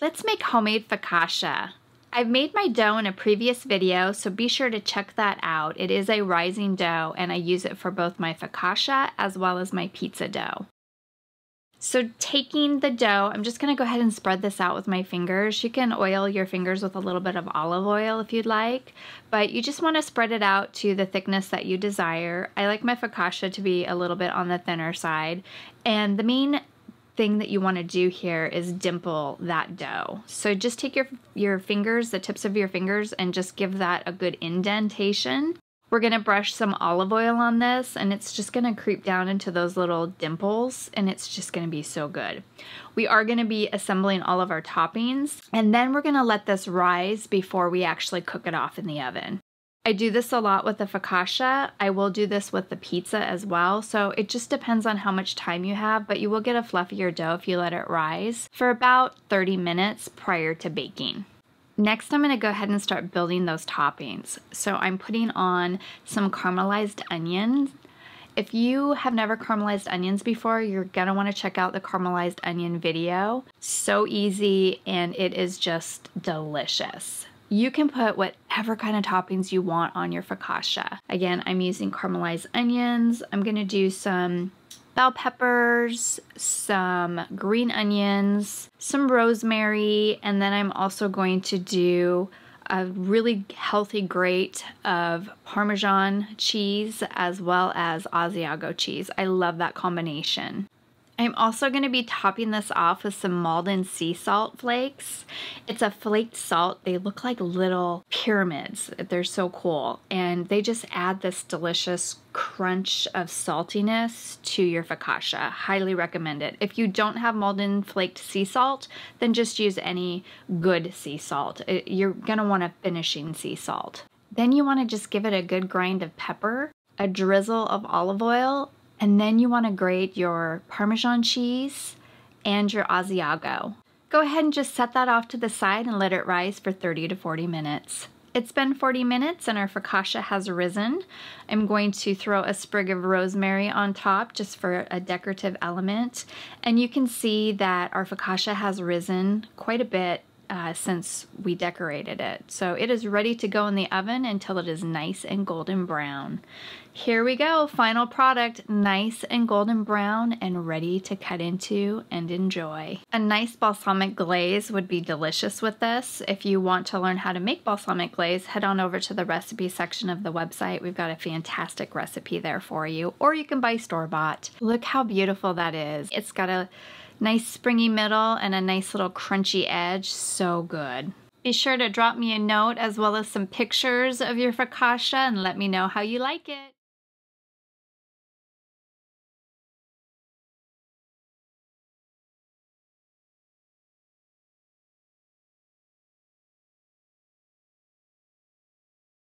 Let's make homemade focaccia. I've made my dough in a previous video, so be sure to check that out. It is a rising dough, and I use it for both my focaccia as well as my pizza dough. So taking the dough, I'm just gonna go ahead and spread this out with my fingers. You can oil your fingers with a little bit of olive oil if you'd like, but you just wanna spread it out to the thickness that you desire. I like my focaccia to be a little bit on the thinner side, and the main thing that you want to do here is dimple that dough. So just take your fingers, the tips of your fingers, and just give that a good indentation. We're going to brush some olive oil on this, and it's just going to creep down into those little dimples, and it's just going to be so good. We are going to be assembling all of our toppings, and then we're going to let this rise before we actually cook it off in the oven. I do this a lot with the focaccia. I will do this with the pizza as well. So it just depends on how much time you have, but you will get a fluffier dough if you let it rise for about 30 minutes prior to baking. Next, I'm going to go ahead and start building those toppings. So I'm putting on some caramelized onions. If you have never caramelized onions before, you're going to want to check out the caramelized onion video. So easy, and it is just delicious. You can put whatever kind of toppings you want on your focaccia. Again, I'm using caramelized onions. I'm gonna do some bell peppers, some green onions, some rosemary, and then I'm also going to do a really healthy grate of Parmesan cheese as well as Asiago cheese. I love that combination. I'm also going to be topping this off with some Maldon sea salt flakes. It's a flaked salt. They look like little pyramids. They're so cool. And they just add this delicious crunch of saltiness to your focaccia. Highly recommend it. If you don't have Maldon flaked sea salt, then just use any good sea salt. You're going to want a finishing sea salt. Then you want to just give it a good grind of pepper, a drizzle of olive oil, and then you want to grate your Parmesan cheese and your Asiago. Go ahead and just set that off to the side and let it rise for 30 to 40 minutes. It's been 40 minutes and our focaccia has risen. I'm going to throw a sprig of rosemary on top just for a decorative element. And you can see that our focaccia has risen quite a bit since we decorated it. So it is ready to go in the oven until it is nice and golden brown. Here we go, final product, nice and golden brown and ready to cut into and enjoy. A nice balsamic glaze would be delicious with this. If you want to learn how to make balsamic glaze, head on over to the recipe section of the website. We've got a fantastic recipe there for you, or you can buy store-bought. Look how beautiful that is. It's got a nice springy middle and a nice little crunchy edge, so good. Be sure to drop me a note as well as some pictures of your focaccia and let me know how you like it.